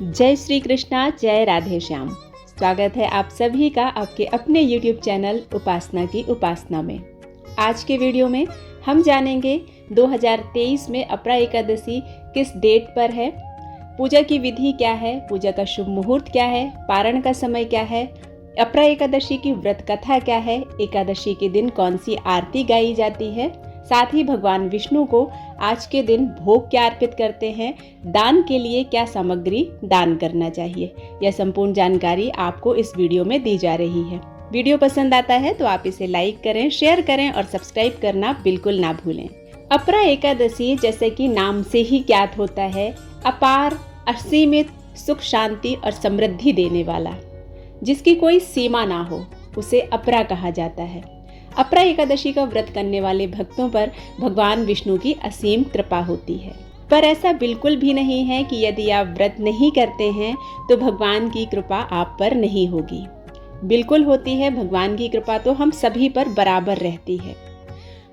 जय श्री कृष्णा, जय राधे श्याम। स्वागत है आप सभी का आपके अपने YouTube चैनल उपासना की उपासना में। आज के वीडियो में हम जानेंगे 2023 में अपरा एकादशी किस डेट पर है, पूजा की विधि क्या है, पूजा का शुभ मुहूर्त क्या है, पारण का समय क्या है, अपरा एकादशी की व्रत कथा क्या है, एकादशी के दिन कौन सी आरती गाई जाती है, साथ ही भगवान विष्णु को आज के दिन भोग क्या अर्पित करते हैं, दान के लिए क्या सामग्री दान करना चाहिए। यह संपूर्ण जानकारी आपको इस वीडियो में दी जा रही है। वीडियो पसंद आता है तो आप इसे लाइक करें, शेयर करें और सब्सक्राइब करना बिल्कुल ना भूलें। अपरा एकादशी जैसे कि नाम से ही ज्ञात होता है, अपार, असीमित सुख, शांति और समृद्धि देने वाला, जिसकी कोई सीमा ना हो, उसे अपरा कहा जाता है। अपरा एकादशी का व्रत करने वाले भक्तों पर भगवान विष्णु की असीम कृपा होती है। पर ऐसा बिल्कुल भी नहीं है कि यदि आप व्रत नहीं करते हैं तो भगवान की कृपा आप पर नहीं होगी। बिल्कुल होती है। भगवान की कृपा तो हम सभी पर बराबर रहती है।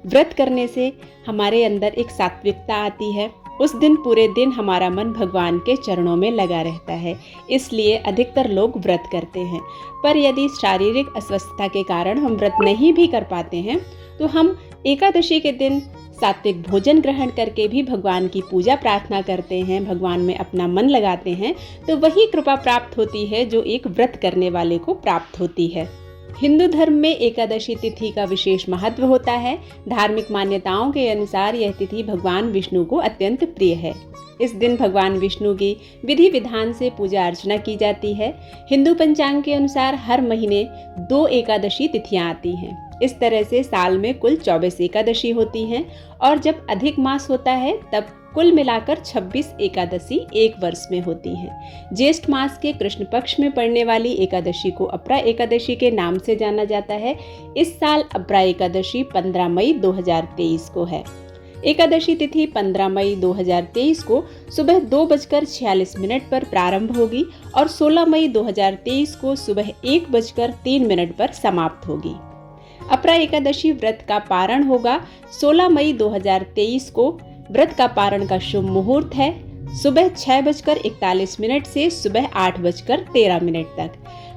व्रत करने से हमारे अंदर एक सात्विकता आती है। उस दिन पूरे दिन हमारा मन भगवान के चरणों में लगा रहता है, इसलिए अधिकतर लोग व्रत करते हैं। पर यदि शारीरिक अस्वस्थता के कारण हम व्रत नहीं भी कर पाते हैं तो हम एकादशी के दिन सात्विक भोजन ग्रहण करके भी भगवान की पूजा प्रार्थना करते हैं, भगवान में अपना मन लगाते हैं, तो वही कृपा प्राप्त होती है जो एक व्रत करने वाले को प्राप्त होती है। हिंदू धर्म में एकादशी तिथि का विशेष महत्व होता है। धार्मिक मान्यताओं के अनुसार यह तिथि भगवान विष्णु को अत्यंत प्रिय है। इस दिन भगवान विष्णु की विधि विधान से पूजा अर्चना की जाती है। हिंदू पंचांग के अनुसार हर महीने 2 एकादशी तिथियां आती हैं। इस तरह से साल में कुल 24 एकादशी होती हैं और जब अधिक मास होता है तब कुल मिलाकर 26 एकादशी एक वर्ष में होती हैं। ज्येष्ठ मास के कृष्ण पक्ष में पड़ने वाली एकादशी को अपरा एकादशी के नाम से जाना जाता है। इस साल अपरा एकादशी 15 मई 2023 को है। एकादशी तिथि 15 मई 2023 को सुबह 2:46 पर प्रारंभ होगी और 16 मई 2023 को सुबह 1:03 पर समाप्त होगी। अपरा एकादशी व्रत का पारण होगा 16 मई 2023 को। व्रत का पारण का शुभ मुहूर्त है सुबह 6:41 से सुबह 8:13 तक।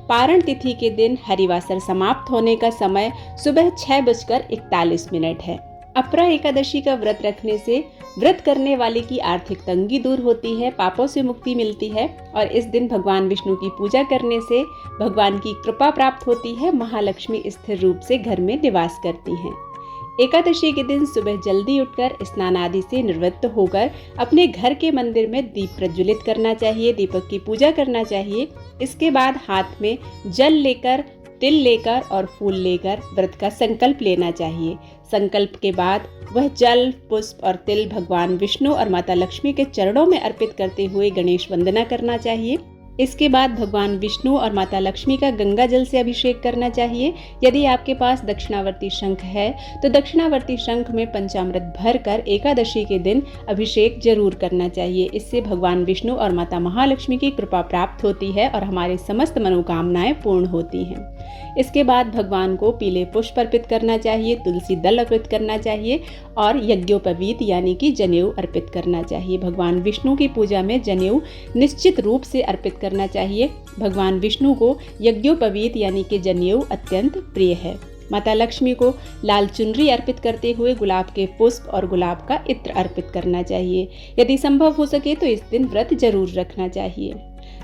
पारण तिथि के दिन हरिवासर समाप्त होने का समय सुबह 6:41 है। अपरा एकादशी का व्रत रखने से व्रत करने वाले की आर्थिक तंगी दूर होती है, पापों से मुक्ति मिलती है और इस दिन भगवान विष्णु की पूजा करने से भगवान की कृपा प्राप्त होती है। महालक्ष्मी स्थिर रूप से घर में निवास करती हैं। एकादशी के दिन सुबह जल्दी उठकर स्नान आदि से निवृत्त होकर अपने घर के मंदिर में दीप प्रज्वलित करना चाहिए, दीपक की पूजा करना चाहिए। इसके बाद हाथ में जल लेकर, तिल लेकर और फूल लेकर व्रत का संकल्प लेना चाहिए। संकल्प के बाद वह जल, पुष्प और तिल भगवान विष्णु और माता लक्ष्मी के चरणों में अर्पित करते हुए गणेश वंदना करना चाहिए। इसके बाद भगवान विष्णु और माता लक्ष्मी का गंगा जल से अभिषेक करना चाहिए। यदि आपके पास दक्षिणावर्ती शंख है तो दक्षिणावर्ती शंख में पंचामृत भरकर एकादशी के दिन अभिषेक जरूर करना चाहिए। इससे भगवान विष्णु और माता महालक्ष्मी की कृपा प्राप्त होती है और हमारी समस्त मनोकामनाएं पूर्ण होती हैं। इसके बाद भगवान को पीले पुष्प अर्पित करना चाहिए, तुलसी दल अर्पित करना चाहिए और यज्ञोपवीत यानी कि जनेऊ अर्पित करना चाहिए। भगवान विष्णु की पूजा में जनेऊ निश्चित रूप से अर्पित करना चाहिए। भगवान विष्णु को यज्ञोपवीत यानी कि जनेऊ अत्यंत प्रिय है। माता लक्ष्मी को लाल चुनरी अर्पित करते हुए गुलाब के पुष्प और गुलाब का इत्र अर्पित करना चाहिए। यदि संभव हो सके तो इस दिन व्रत जरूर रखना चाहिए।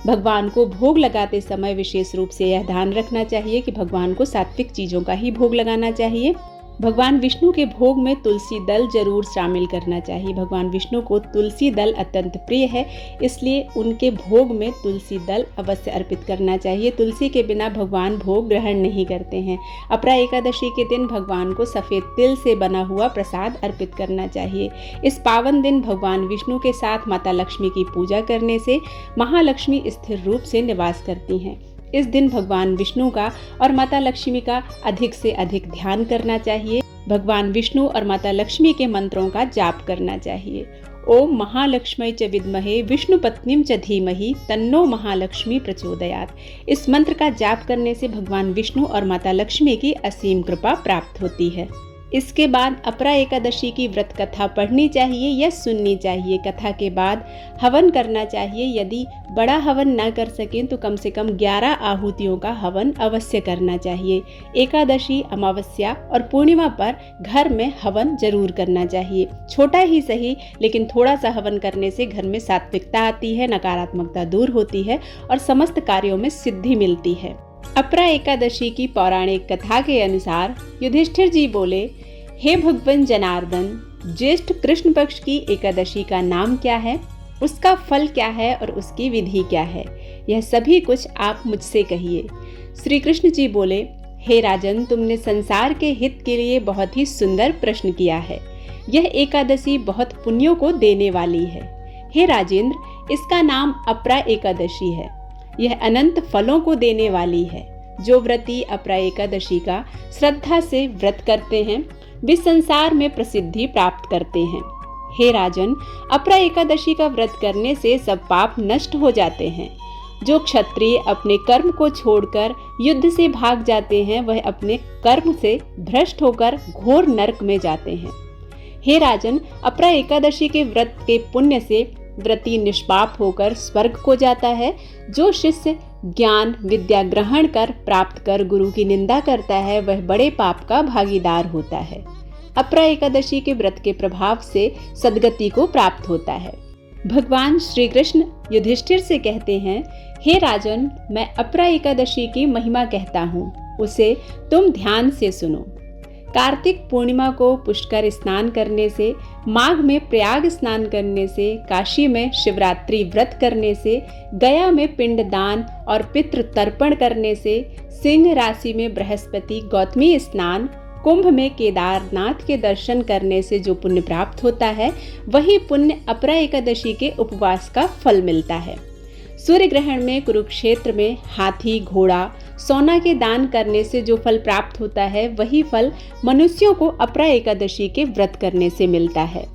भगवान को भोग लगाते समय विशेष रूप से यह ध्यान रखना चाहिए कि भगवान को सात्विक चीजों का ही भोग लगाना चाहिए। भगवान विष्णु के भोग में तुलसी दल जरूर शामिल करना चाहिए। भगवान विष्णु को तुलसी दल अत्यंत प्रिय है, इसलिए उनके भोग में तुलसी दल अवश्य अर्पित करना चाहिए। तुलसी के बिना भगवान भोग ग्रहण नहीं करते हैं। अपरा एकादशी के दिन भगवान को सफ़ेद तिल से बना हुआ प्रसाद अर्पित करना चाहिए। इस पावन दिन भगवान विष्णु के साथ माता लक्ष्मी की पूजा करने से महालक्ष्मी स्थिर रूप से निवास करती हैं। इस दिन भगवान विष्णु का और माता लक्ष्मी का अधिक से अधिक ध्यान करना चाहिए। भगवान विष्णु और माता लक्ष्मी के मंत्रों का जाप करना चाहिए। ओम महालक्ष्मी च विद्महे विष्णु पत्नीम च धीमहि तन्नो महालक्ष्मी प्रचोदयात्। इस मंत्र का जाप करने से भगवान विष्णु और माता लक्ष्मी की असीम कृपा प्राप्त होती है। इसके बाद अपरा एकादशी की व्रत कथा पढ़नी चाहिए या सुननी चाहिए। कथा के बाद हवन करना चाहिए। यदि बड़ा हवन ना कर सकें तो कम से कम 11 आहुतियों का हवन अवश्य करना चाहिए। एकादशी, अमावस्या और पूर्णिमा पर घर में हवन जरूर करना चाहिए। छोटा ही सही, लेकिन थोड़ा सा हवन करने से घर में सात्विकता आती है, नकारात्मकता दूर होती है और समस्त कार्यों में सिद्धि मिलती है। अपरा एकादशी की पौराणिक कथा के अनुसार युधिष्ठिर जी बोले, हे भगवान जनार्दन, ज्येष्ठ कृष्ण पक्ष की एकादशी का नाम क्या है, उसका फल क्या है और उसकी विधि क्या है, यह सभी कुछ आप मुझसे कहिए। श्री कृष्ण जी बोले, हे राजन, तुमने संसार के हित के लिए बहुत ही सुंदर प्रश्न किया है। यह एकादशी बहुत पुण्यों को देने वाली है। हे राजेंद्र, इसका नाम अपरा एकादशी है। यह अनंत फलों को देने वाली है। जो व्रती अपरा एकादशी का श्रद्धा से व्रत करते हैं वे संसार में प्रसिद्धि प्राप्त करते हैं। हे राजन, अपरा एकादशी का व्रत करने से सब पाप नष्ट हो जाते हैं। जो क्षत्रिय अपने कर्म को छोड़कर युद्ध से भाग जाते हैं वह अपने कर्म से भ्रष्ट होकर घोर नरक में जाते हैं। हे राजन, अपरा एकादशी के व्रत के पुण्य से व्रती निष्पाप होकर स्वर्ग को जाता है। जो शिष्य ज्ञान विद्या ग्रहण कर प्राप्त कर गुरु की निंदा करता है वह बड़े पाप का भागीदार होता है। अपरा एकादशी के व्रत के प्रभाव से सद्गति को प्राप्त होता है। भगवान श्री कृष्ण युधिष्ठिर से कहते हैं, हे राजन, मैं अपरा एकादशी की महिमा कहता हूँ, उसे तुम ध्यान से सुनो। कार्तिक पूर्णिमा को पुष्कर स्नान करने से, माघ में प्रयाग स्नान करने से, काशी में शिवरात्रि व्रत करने से, गया में पिंडदान और पितृ तर्पण करने से, सिंह राशि में बृहस्पति गौतमी स्नान, कुंभ में केदारनाथ के दर्शन करने से जो पुण्य प्राप्त होता है वही पुण्य अपरा एकादशी के उपवास का फल मिलता है। सूर्य ग्रहण में कुरुक्षेत्र में हाथी, घोड़ा, सोना के दान करने से जो फल प्राप्त होता है वही फल मनुष्यों को अपरा एकादशी के व्रत करने से मिलता है।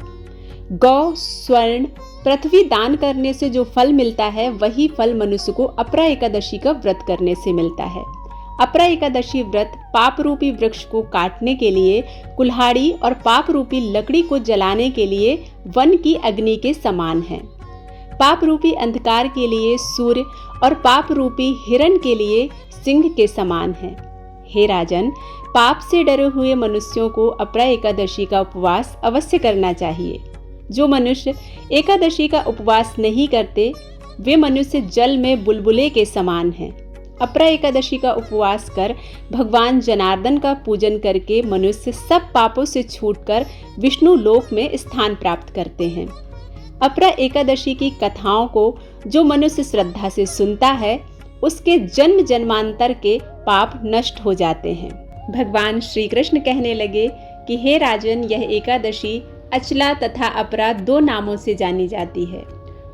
गौ, स्वर्ण, पृथ्वी दान करने से जो फल मिलता है वही फल मनुष्य को अपरा एकादशी का व्रत करने से मिलता है। अपरा एकादशी व्रत पाप रूपी वृक्ष को काटने के लिए, कुल्हाड़ी और पाप रूपी लकड़ी को जलाने के लिए वन की अग्नि के समान है। पाप रूपी अंधकार के लिए सूर्य और पाप रूपी हिरण के लिए सिंह के समान है। हे राजन, पाप से डरे हुए मनुष्यों को अपरा एकादशी का उपवास अवश्य करना चाहिए। जो मनुष्य एकादशी का उपवास नहीं करते वे मनुष्य जल में बुलबुले के समान हैं। अपरा एकादशी का उपवास कर भगवान जनार्दन का पूजन करके मनुष्य सब पापों से छूटकर विष्णु लोक में स्थान प्राप्त करते हैं। अपरा एकादशी की कथाओं को जो मनुष्य श्रद्धा से सुनता है उसके जन्म जन्मांतर के पाप नष्ट हो जाते हैं। भगवान श्री कृष्ण कहने लगे कि हे राजन, यह एकादशी अचला तथा अपरा 2 नामों से जानी जाती है।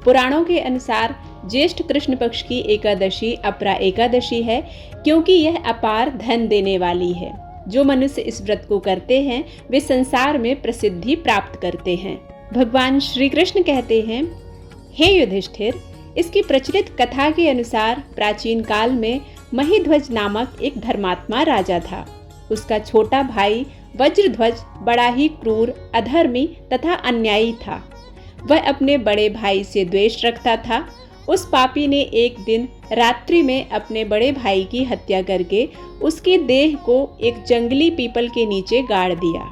पुराणों के अनुसार ज्येष्ठ कृष्ण पक्ष की एकादशी अपरा एकादशी है क्योंकि यह अपार धन देने वाली है। जो मनुष्य इस व्रत को करते हैं वे संसार में प्रसिद्धि प्राप्त करते हैं। भगवान श्री कृष्ण कहते हैं, हे युधिष्ठिर, इसकी प्रचलित कथा के अनुसार प्राचीन काल में महिध्वज नामक एक धर्मात्मा राजा था। उसका छोटा भाई वज्रध्वज बड़ा ही क्रूर, अधर्मी तथा अन्यायी था। वह अपने बड़े भाई से द्वेष रखता था। उस पापी ने एक दिन रात्रि में अपने बड़े भाई की हत्या करके उसकी देह को एक जंगली पीपल के नीचे गाड़ दिया।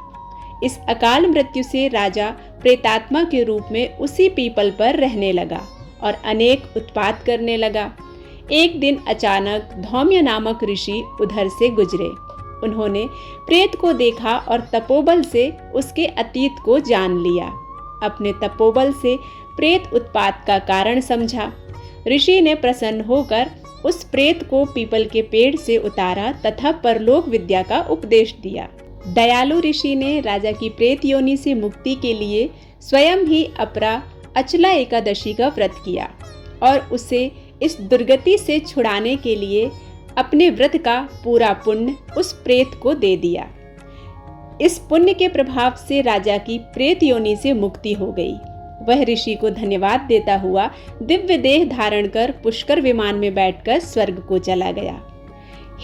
इस अकाल मृत्यु से राजा प्रेतात्मा के रूप में उसी पीपल पर रहने लगा और अनेक उत्पात करने लगा। एक दिन अचानक धौम्य नामक ऋषि उधर से गुजरे। उन्होंने प्रेत को देखा और तपोबल से उसके अतीत को जान लिया। अपने तपोबल से प्रेत उत्पात का कारण समझा। ऋषि ने प्रसन्न होकर उस प्रेत को पीपल के पेड़ से उतारा तथा परलोक विद्या का उपदेश दिया। दयालु ऋषि ने राजा की प्रेत योनि से मुक्ति के लिए स्वयं ही अपरा अचला एकादशी का व्रत किया और उसे इस दुर्गति से छुड़ाने के लिए अपने व्रत का पूरा पुण्य उस प्रेत को दे दिया। इस पुण्य के प्रभाव से राजा की प्रेत योनि से मुक्ति हो गई। वह ऋषि को धन्यवाद देता हुआ दिव्य देह धारण कर पुष्कर विमान में बैठकर स्वर्ग को चला गया।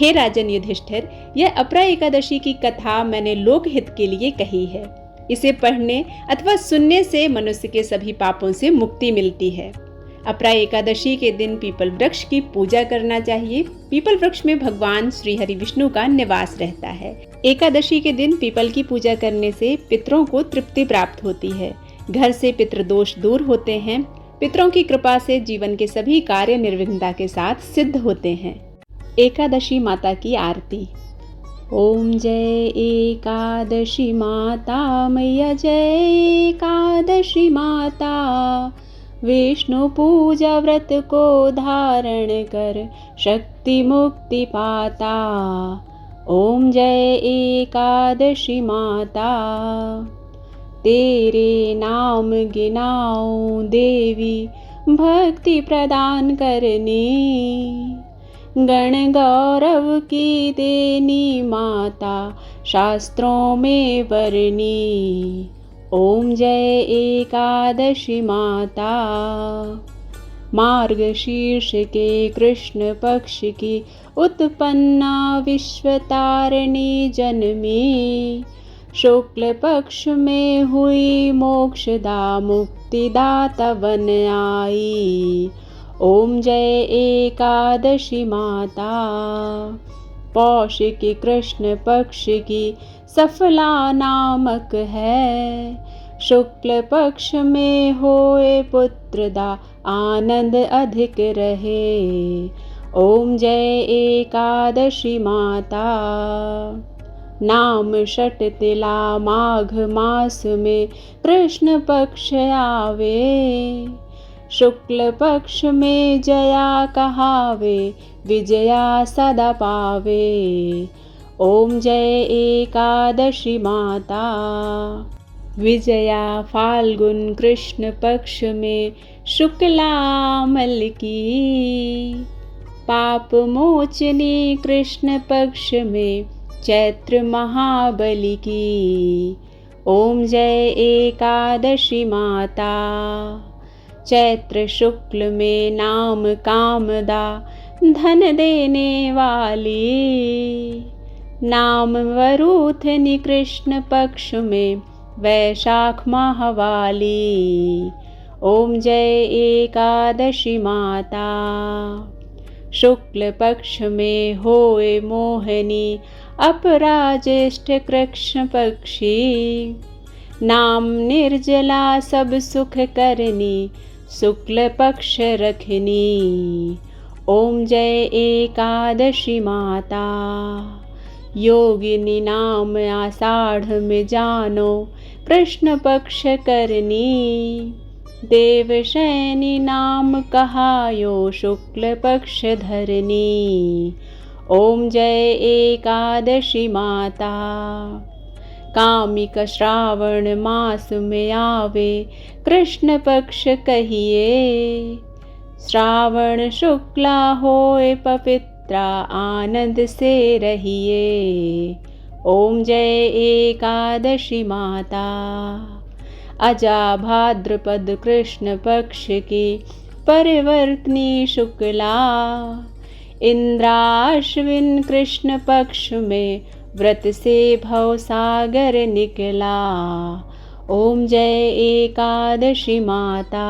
हे राजन युधिष्ठिर, यह अपरा एकादशी की कथा मैंने लोकहित के लिए कही है। इसे पढ़ने अथवा सुनने से मनुष्य के सभी पापों से मुक्ति मिलती है। अपरा एकादशी के दिन पीपल वृक्ष की पूजा करना चाहिए। पीपल वृक्ष में भगवान श्री हरि विष्णु का निवास रहता है। एकादशी के दिन पीपल की पूजा करने से पितरों को तृप्ति प्राप्त होती है। घर से पितृदोष दूर होते हैं। पितरों की कृपा से जीवन के सभी कार्य निर्विघ्नता के साथ सिद्ध होते हैं। एकादशी माता की आरती। ओम जय एकादशी माता मैया, जय एकादशी माता। विष्णु पूजा व्रत को धारण कर शक्ति मुक्ति पाता। ओम जय एकादशी माता। तेरे नाम गिनाऊं देवी, भक्ति प्रदान करनी। गण गौरव की देनी माता, शास्त्रों में वर्णी। ओम जय एकादशी माता। मार्गशीर्ष के कृष्ण पक्ष की उत्पन्ना विश्वतारिणी जन्मी। शुक्ल पक्ष में हुई मोक्षदा मुक्तिदाता बन आई। ओम जय एकादशी माता। पौष के कृष्ण पक्ष की सफला नामक है। शुक्ल पक्ष में होए पुत्रदा आनंद अधिक रहे। ओम जय एकादशी माता। नाम षट तिला माघ मास में कृष्ण पक्ष आवे। शुक्ल पक्ष में जया कहावे, विजया सदा पावे। ओम जय एकादशी माता। विजया फाल्गुन कृष्ण पक्ष में शुक्लामल की। पाप मोचनी कृष्ण पक्ष में चैत्र महाबली की। ओम जय एकादशी माता। चैत्र शुक्ल में नाम कामदा धन देने वाली। नाम वरूथनी कृष्ण पक्ष में वैशाख माहवाली। ओम जय एकादशी माता। शुक्ल पक्ष में होए मोहनी अपरा ज्येष्ठ कृष्ण पक्षी। नाम निर्जला सब सुख करनी, शुक्ल पक्ष रखनी। ओम जय एकादशी माता। योगिनी नाम आषाढ़ में जानो कृष्ण पक्ष करनी। देवशैनी नाम कहायो शुक्ल पक्ष धरनी। ओम जय एकादशी माता। कामिक श्रावण मास में आवे कृष्ण पक्ष कहिए। श्रावण शुक्ला होए पवित्रा आनंद से रहिए। ओम जय एकादशी माता। अजा भाद्रपद कृष्ण पक्ष की परिवर्तनी शुक्ला। इंद्राश्विन कृष्ण पक्ष में व्रत से भवसागर निकला। ओम जय एकादशी माता।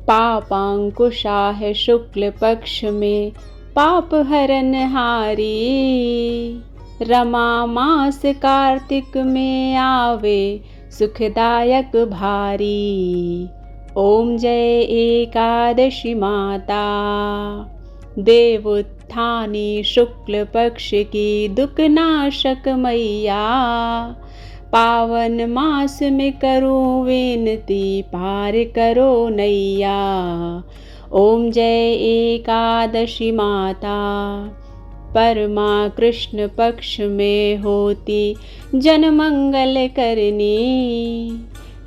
पापांकुशा है शुक्ल पक्ष में पाप हरन हारी। रमा मास कार्तिक में आवे सुखदायक भारी। ओम जय एकादशी माता। देवोत्थानी शुक्ल पक्ष की दुखनाशक मैया। पावन मास में करूं विनती पार करो नैया। ओम जय एकादशी माता। परमा कृष्ण पक्ष में होती जन मंगल करनी।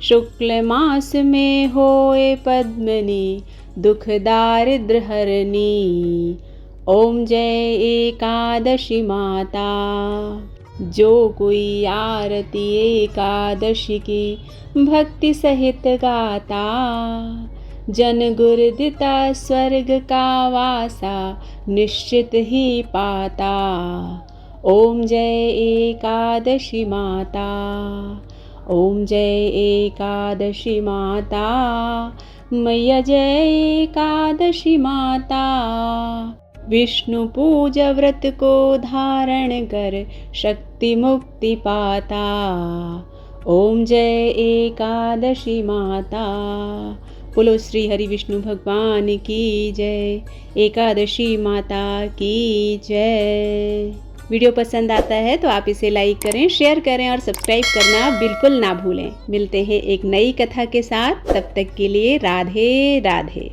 शुक्ल मास में होए पद्मनी दुख दारिद्र हरनी। ओम जय एकादशी माता। जो कोई आरती एकादशी की भक्ति सहित गाता। जन गुरदिता स्वर्ग का वासा निश्चित ही पाता। ओम जय एकादशी माता, ओम जय एकादशी माता, मैया जय एकादशी माता। विष्णु पूजा व्रत को धारण कर शक्ति मुक्ति पाता। ओम जय एकादशी माता। बोलो श्री हरि विष्णु भगवान की जय, एकादशी माता की जय। वीडियो पसंद आता है तो आप इसे लाइक करें, शेयर करें और सब्सक्राइब करना बिल्कुल ना भूलें। मिलते हैं एक नई कथा के साथ, तब तक के लिए राधे राधे।